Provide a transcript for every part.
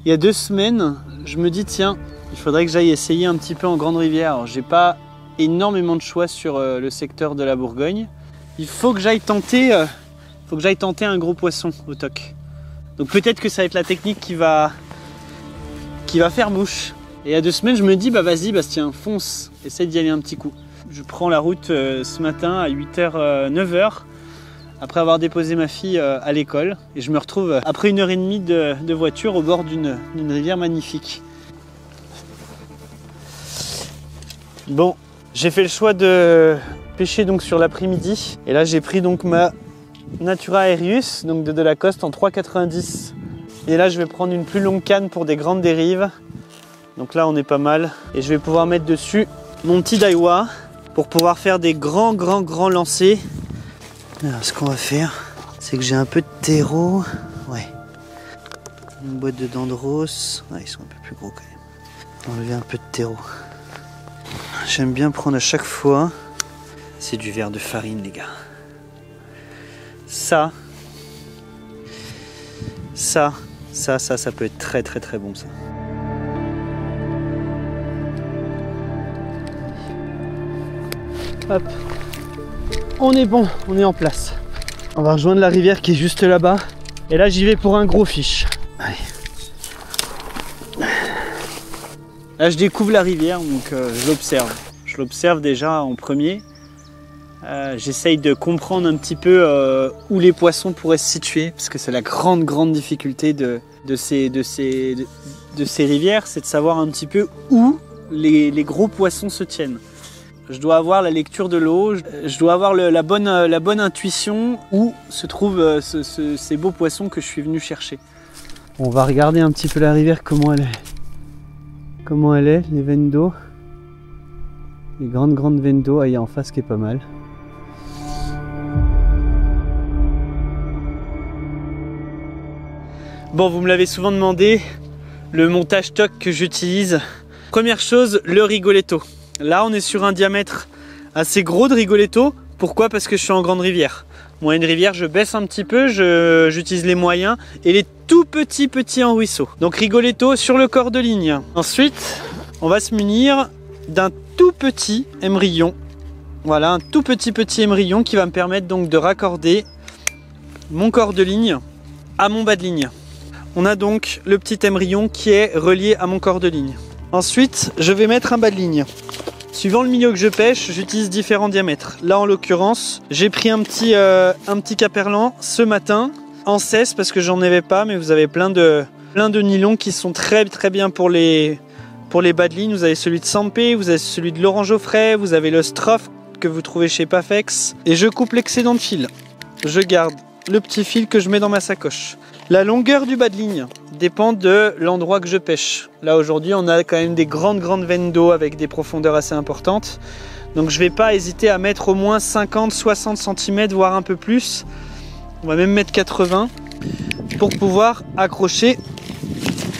Il y a 2 semaines, je me dis tiens, il faudrait que j'aille essayer un petit peu en Grande Rivière. Alors, j'ai pas énormément de choix sur le secteur de la Bourgogne. Il faut que j'aille tenter, un gros poisson au toc. Donc peut-être que ça va être la technique qui va faire mouche. Et il y a 2 semaines, je me dis bah vas-y Bastien, fonce, essaye d'y aller un petit coup. Je prends la route ce matin à 8h, 9h. Après avoir déposé ma fille à l'école, et je me retrouve après 1h30 de voiture au bord d'une rivière magnifique. Bon, j'ai fait le choix de pêcher donc sur l'après-midi, et là j'ai pris donc ma Natura Aerius, donc de Lacoste en 3,90. Et là je vais prendre une plus longue canne pour des grandes dérives. Donc là on est pas mal, et je vais pouvoir mettre dessus mon petit Daiwa pour pouvoir faire des grands lancers. Alors, ce qu'on va faire, c'est que j'ai un peu de terreau. Ouais. Une boîte de dendros. Ouais, ils sont un peu plus gros quand même. Enlever un peu de terreau. J'aime bien prendre à chaque fois. C'est du verre de farine, les gars. Ça peut être très bon, ça. Hop. On est bon, on est en place. On va rejoindre la rivière qui est juste là-bas. Et là, j'y vais pour un gros fiche. Allez. Là, je découvre la rivière, donc je l'observe. Je l'observe déjà en premier. J'essaye de comprendre un petit peu où les poissons pourraient se situer, parce que c'est la grande difficulté de ces rivières, c'est de savoir un petit peu où les gros poissons se tiennent. Je dois avoir la lecture de l'eau, je dois avoir la bonne intuition où se trouvent ces beaux poissons que je suis venu chercher. On va regarder un petit peu la rivière, comment elle est, les veines d'eau. Les grandes veines d'eau, il y a en face qui est pas mal. Bon, vous me l'avez souvent demandé, le montage TOC que j'utilise. Première chose, le Rigoletto. Là, on est sur un diamètre assez gros de Rigoletto. Pourquoi? Parce que je suis en grande rivière. Moi, une rivière, je baisse un petit peu, j'utilise les moyens et les tout petits en ruisseau. Donc Rigoletto sur le corps de ligne. Ensuite, on va se munir d'un tout petit émerillon. Voilà, un tout petit émerillon qui va me permettre donc de raccorder mon corps de ligne à mon bas de ligne. On a donc le petit émerillon qui est relié à mon corps de ligne. Ensuite, je vais mettre un bas de ligne. Suivant le milieu que je pêche, j'utilise différents diamètres. Là, en l'occurrence, j'ai pris un petit caperlan ce matin en 16 parce que j'en avais pas, mais vous avez plein de nylons qui sont très bien pour les bas de ligne. Vous avez celui de Sampé, vous avez celui de Laurent Geoffrey, vous avez le Stroff que vous trouvez chez Pafex. Et je coupe l'excédent de fil. Je garde le petit fil que je mets dans ma sacoche. La longueur du bas de ligne dépend de l'endroit que je pêche. Là aujourd'hui on a quand même des grandes veines d'eau avec des profondeurs assez importantes. Donc je ne vais pas hésiter à mettre au moins 50-60 cm voire un peu plus. On va même mettre 80 pour pouvoir accrocher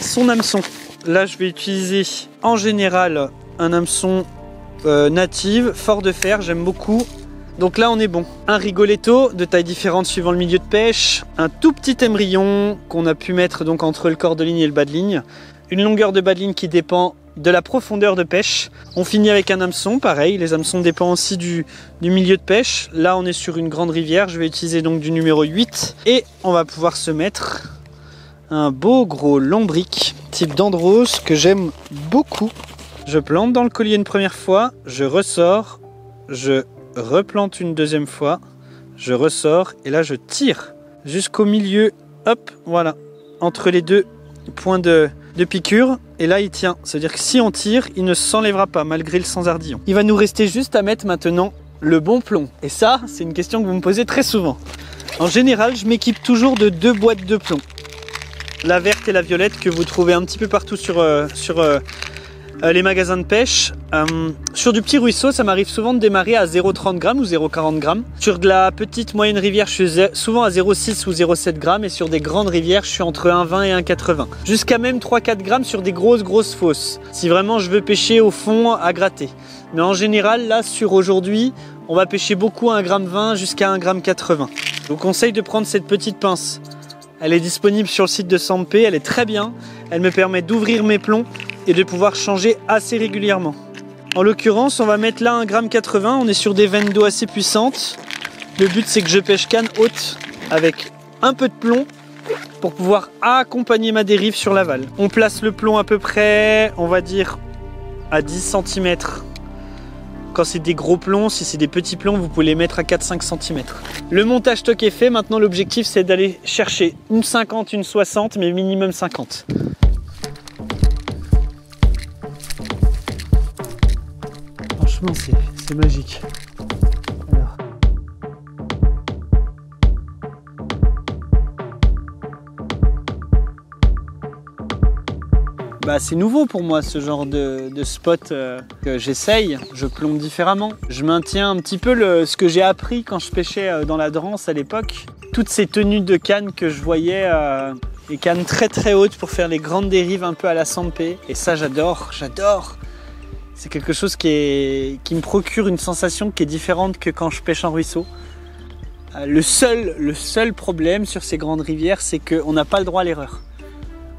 son hameçon. Là je vais utiliser en général un hameçon native, fort de fer, j'aime beaucoup. Donc là on est bon. Un Rigoletto de taille différente suivant le milieu de pêche, un tout petit émerillon qu'on a pu mettre donc entre le corps de ligne et le bas de ligne, une longueur de bas de ligne qui dépend de la profondeur de pêche. On finit avec un hameçon, pareil, les hameçons dépendent aussi du milieu de pêche. Là on est sur une grande rivière, je vais utiliser donc du numéro 8 et on va pouvoir se mettre un beau gros lombric type dendros que j'aime beaucoup. Je plante dans le collier une première fois, je ressors, je replante une deuxième fois, je ressors et là je tire jusqu'au milieu, hop, voilà, entre les deux points de piqûre et là il tient. C'est-à-dire que si on tire, il ne s'enlèvera pas malgré le sans-ardillon. Il va nous rester juste à mettre maintenant le bon plomb. Et ça, c'est une question que vous me posez très souvent. En général, je m'équipe toujours de 2 boîtes de plomb. La verte et la violette que vous trouvez un petit peu partout sur les magasins de pêche. Sur du petit ruisseau, ça m'arrive souvent de démarrer à 0,30 g ou 0,40 g. Sur de la petite moyenne rivière, je suis souvent à 0,6 ou 0,7 g. Et sur des grandes rivières, je suis entre 1,20 et 1,80. Jusqu'à même 3-4 g sur des grosses fosses. Si vraiment je veux pêcher au fond à gratter. Mais en général, là, sur aujourd'hui, on va pêcher beaucoup à 1,20 g jusqu'à 1,80 g. Je vous conseille de prendre cette petite pince. Elle est disponible sur le site de Sampé, elle est très bien. Elle me permet d'ouvrir mes plombs et de pouvoir changer assez régulièrement. En l'occurrence, on va mettre là 1,80 g, on est sur des veines d'eau assez puissantes. Le but c'est que je pêche canne haute avec un peu de plomb pour pouvoir accompagner ma dérive sur l'aval. On place le plomb à peu près, on va dire, à 10 cm. Quand c'est des gros plombs, si c'est des petits plombs, vous pouvez les mettre à 4-5 cm. Le montage stock est fait, maintenant l'objectif c'est d'aller chercher une 50, une 60, mais minimum 50. Franchement c'est magique. Alors. Bah, c'est nouveau pour moi ce genre de spot que j'essaye, je plombe différemment. Je maintiens un petit peu ce que j'ai appris quand je pêchais dans la Drance à l'époque. Toutes ces tenues de cannes que je voyais, les cannes très très hautes pour faire les grandes dérives un peu à la Sampé. Et ça j'adore, j'adore. C'est quelque chose qui me procure une sensation qui est différente que quand je pêche en ruisseau. Le seul problème sur ces grandes rivières, c'est qu'on n'a pas le droit à l'erreur.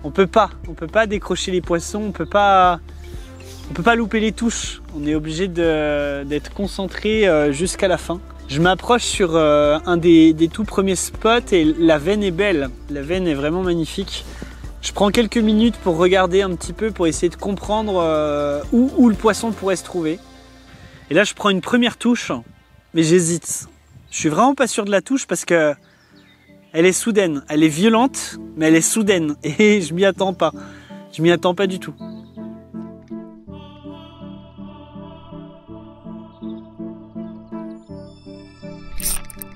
On peut pas décrocher les poissons, on peut pas louper les touches. On est obligé d'être concentré jusqu'à la fin. Je m'approche sur un des tout premiers spots et la veine est belle. La veine est vraiment magnifique. Je prends quelques minutes pour regarder un petit peu, pour essayer de comprendre où le poisson pourrait se trouver. Et là, je prends une première touche, mais j'hésite. Je suis vraiment pas sûr de la touche parce que elle est soudaine, elle est violente, mais elle est soudaine et je m'y attends pas. Je m'y attends pas du tout.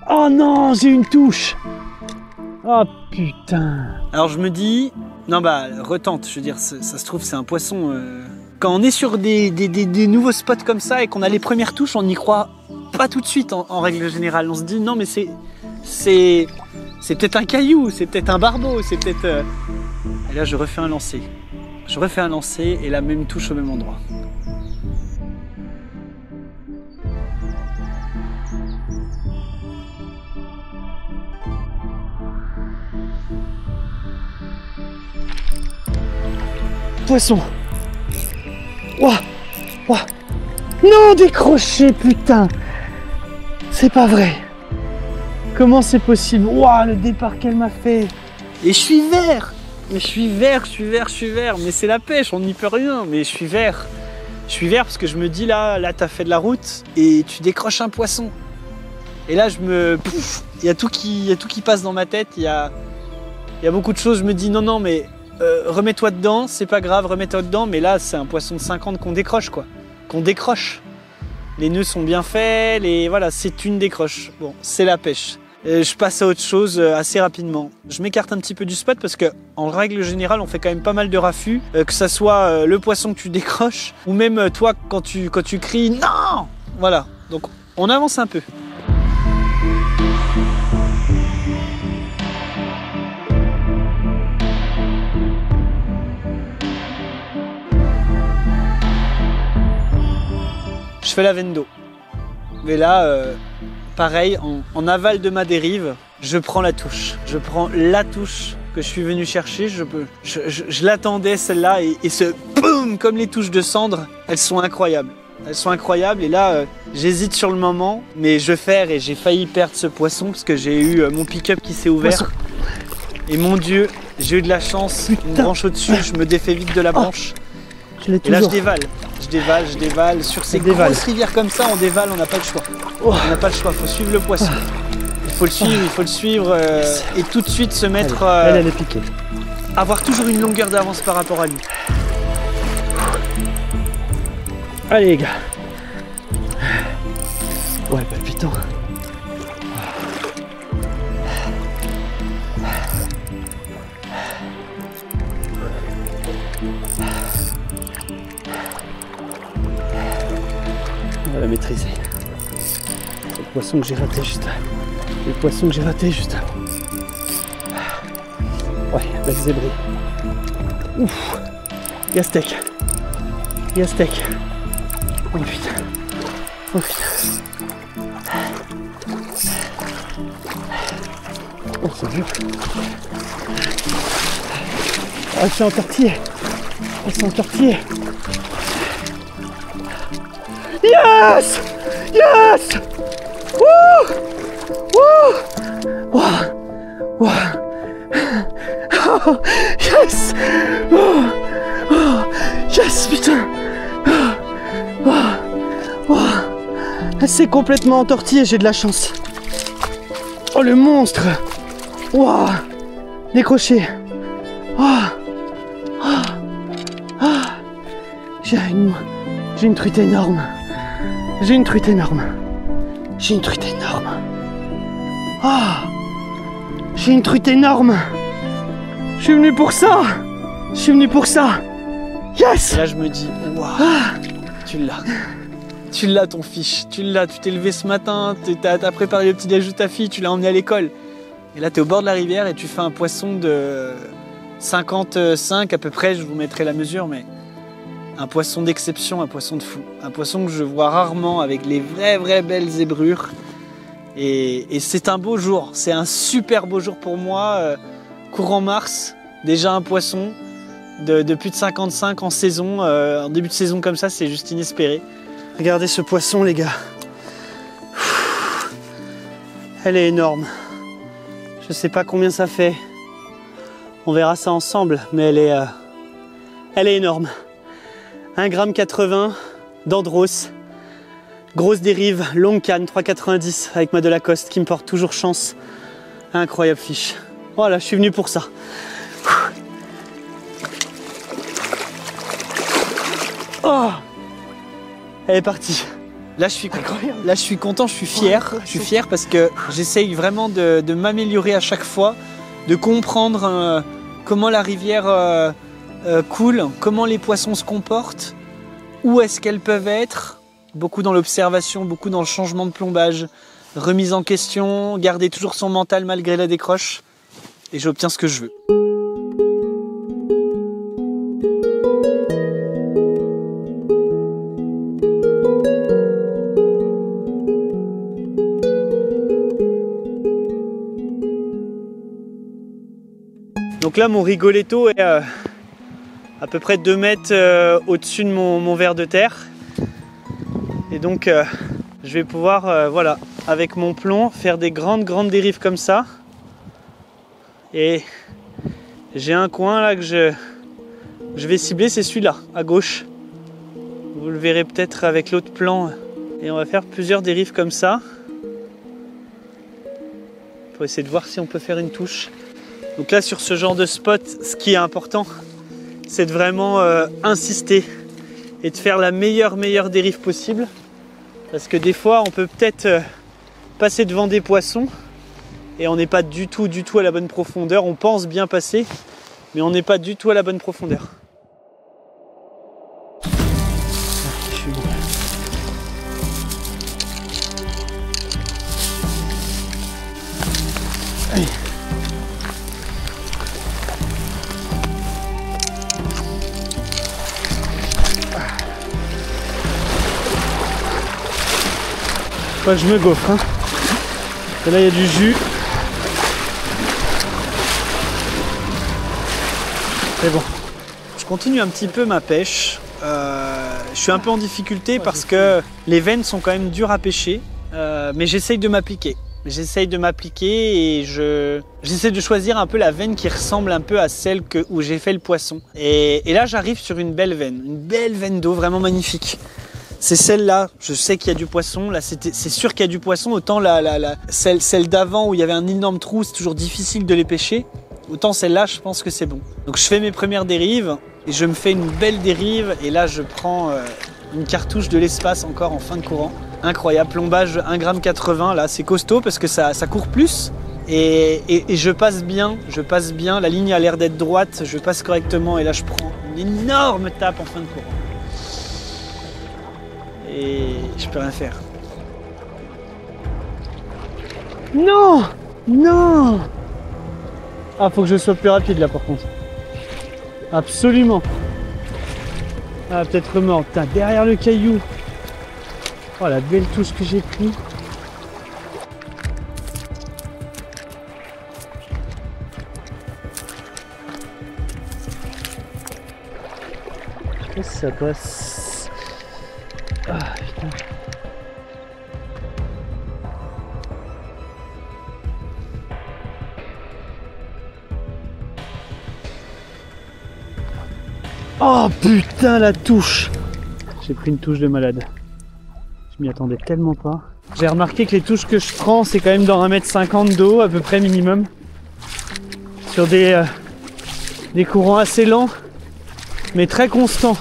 Oh non, j'ai une touche. Oh putain. Alors je me dis, non bah retente, je veux dire, ça se trouve c'est un poisson. Quand on est sur des nouveaux spots comme ça et qu'on a les premières touches, on n'y croit pas tout de suite en règle générale. On se dit non mais c'est peut-être un caillou, c'est peut-être un barbeau, c'est peut-être... Et là, je refais un lancer. Je refais un lancer et la même touche au même endroit. Poisson. Ouah, ouah. Non, décroché, putain. C'est pas vrai. Comment c'est possible? Waouh, le départ qu'elle m'a fait! Et je suis vert! Mais je suis vert! Mais c'est la pêche, on n'y peut rien, mais je suis vert! Je suis vert parce que je me dis là t'as fait de la route et tu décroches un poisson. Et là il y a tout qui passe dans ma tête, il y a beaucoup de choses, je me dis non mais remets-toi dedans, c'est pas grave, remets-toi dedans, mais là c'est un poisson de 50 qu'on décroche quoi. Qu'on décroche. Les nœuds sont bien faits, voilà, c'est une décroche. Bon, c'est la pêche. Je passe à autre chose assez rapidement. Je m'écarte un petit peu du spot parce que, en règle générale, on fait quand même pas mal de raffus, que ça soit le poisson que tu décroches ou même toi quand tu cries non. Voilà. Donc on avance un peu. Je fais la veine d'eau. Mais là, pareil, en aval de ma dérive, je prends la touche. Je prends la touche que je suis venu chercher. Je l'attendais celle-là et ce boum, comme les touches de cendre, elles sont incroyables. Elles sont incroyables et là, j'hésite sur le moment, mais je ferre et j'ai failli perdre ce poisson parce que j'ai eu mon pick-up qui s'est ouvert. Poisson. Et mon Dieu, j'ai eu de la chance. Putain. Une branche au-dessus, je me défais vite de la branche. Et là, je dévale. Sur ces grosses rivières comme ça, on dévale, on n'a pas le choix. On n'a pas le choix, il faut suivre le poisson. Il faut le suivre et tout de suite se mettre... elle est piquée. Avoir toujours une longueur d'avance par rapport à lui. Allez les gars. Ouais, palpitant. On va la maîtriser. C'est le poisson que j'ai raté juste avant. Ouais, belle zébrée. Ouf. Gastek. Oh putain. Oh c'est dur. Elle s'est entortillée. Elle s'est entortillée. Yes! Yes! Wouh! Wouh! Wow! Wow! Oh, yes! Oh, oh, yes, putain! Oh, oh, oh. Elle s'est complètement entortillée, j'ai de la chance. Oh, le monstre! Wow! Décroché! Oh, oh, oh. J'ai une truite énorme. J'ai une truite énorme. J'ai une truite énorme. Ah, j'ai une truite énorme. Je suis venu pour ça. Je suis venu pour ça. Yes. Et là je me dis, waouh, tu l'as. Tu l'as ton fiche. Tu l'as. Tu t'es levé ce matin. T'as préparé le petit déjeuner de ta fille. Tu l'as emmené à l'école. Et là t'es au bord de la rivière et tu fais un poisson de 55 à peu près. Je vous mettrai la mesure, mais un poisson d'exception, un poisson de fou. Un poisson que je vois rarement avec les vraies belles zébrures. Et c'est un beau jour. C'est un super beau jour pour moi. Courant mars, déjà un poisson de plus de 55 en saison. En début de saison comme ça, c'est juste inespéré. Regardez ce poisson, les gars. Elle est énorme. Je sais pas combien ça fait. On verra ça ensemble, mais elle est énorme. 1,80 g d'andros, grosse dérive, longue canne, 3,90 avec ma de Lacoste qui me porte toujours chance. Incroyable fiche. Voilà, je suis venu pour ça. Oh, elle est partie. Là, je suis content. Là, je suis content, je suis fier. Je suis fier parce que j'essaye vraiment de m'améliorer à chaque fois, de comprendre comment la rivière coule, comment les poissons se comportent, où est-ce qu'elles peuvent être, beaucoup dans l'observation, beaucoup dans le changement de plombage, remise en question, garder toujours son mental malgré la décroche, et j'obtiens ce que je veux. Donc là, mon rigoletto est à peu près 2 mètres au-dessus de mon ver de terre. Et donc, je vais pouvoir, voilà, avec mon plomb, faire des grandes dérives comme ça. Et j'ai un coin là que je vais cibler, c'est celui-là, à gauche. Vous le verrez peut-être avec l'autre plan. Et on va faire plusieurs dérives comme ça. Pour essayer de voir si on peut faire une touche. Donc là, sur ce genre de spot, ce qui est important, c'est de vraiment insister et de faire la meilleure dérive possible. Parce que des fois, on peut peut-être passer devant des poissons et on n'est pas du tout à la bonne profondeur. On pense bien passer, mais on n'est pas du tout à la bonne profondeur. Allez. Je me gaufre, hein. Et là il y a du jus. C'est bon. Je continue un petit peu ma pêche. Je suis un peu en difficulté parce que les veines sont quand même dures à pêcher. Mais j'essaye de m'appliquer. J'essaye de m'appliquer et j'essaie de choisir un peu la veine qui ressemble un peu à celle où j'ai fait le poisson. Et là j'arrive sur une belle veine d'eau vraiment magnifique. C'est celle-là, je sais qu'il y a du poisson, là c'est sûr qu'il y a du poisson, autant celle d'avant où il y avait un énorme trou, c'est toujours difficile de les pêcher, autant celle-là je pense que c'est bon. Donc je fais mes premières dérives et je me fais une belle dérive et là je prends une cartouche de l'espace encore en fin de courant. Incroyable, plombage 1,80 g, là c'est costaud parce que ça court plus et je passe bien, la ligne a l'air d'être droite, je passe correctement et là je prends une énorme tape en fin de courant. Et je peux rien faire. Non! Non! Ah, faut que je sois plus rapide là par contre. Absolument. Ah, peut-être mort. Putain, derrière le caillou. Oh, la belle touche que j'ai pris. Et ça passe. Ah putain. Oh putain la touche! J'ai pris une touche de malade. Je m'y attendais tellement pas. J'ai remarqué que les touches que je prends c'est quand même dans 1,50 m d'eau à peu près minimum. Sur des courants assez lents mais très constants.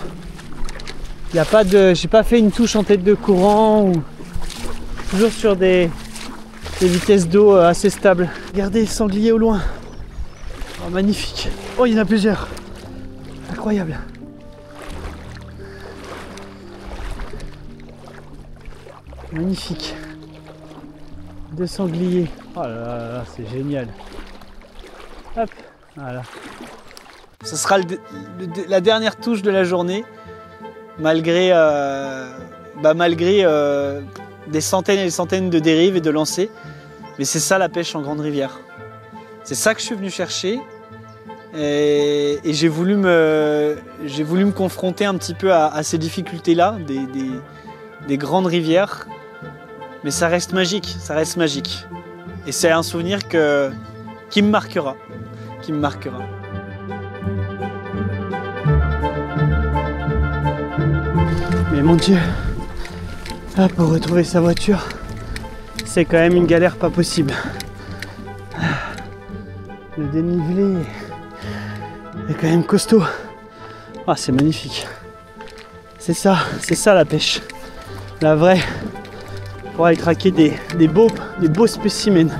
Il y a pas de. J'ai pas fait une touche en tête de courant ou toujours sur des vitesses d'eau assez stables. Regardez le sanglier au loin. Oh magnifique. Oh il y en a plusieurs. Incroyable. Magnifique. 2 sangliers. Oh là là, là c'est génial. Hop, voilà. Ce sera la dernière touche de la journée, malgré, des centaines et des centaines de dérives et de lancers. Mais c'est ça la pêche en grande rivière. C'est ça que je suis venu chercher. Et j'ai voulu me confronter un petit peu à ces difficultés-là, des grandes rivières. Mais ça reste magique, ça reste magique. Et c'est un souvenir qui me marquera. Qui me marquera. Mais mon Dieu, là, pour retrouver sa voiture, c'est quand même une galère pas possible. Le dénivelé est quand même costaud. Ah, c'est magnifique. C'est ça la pêche. La vraie. Pour aller craquer des beaux spécimens.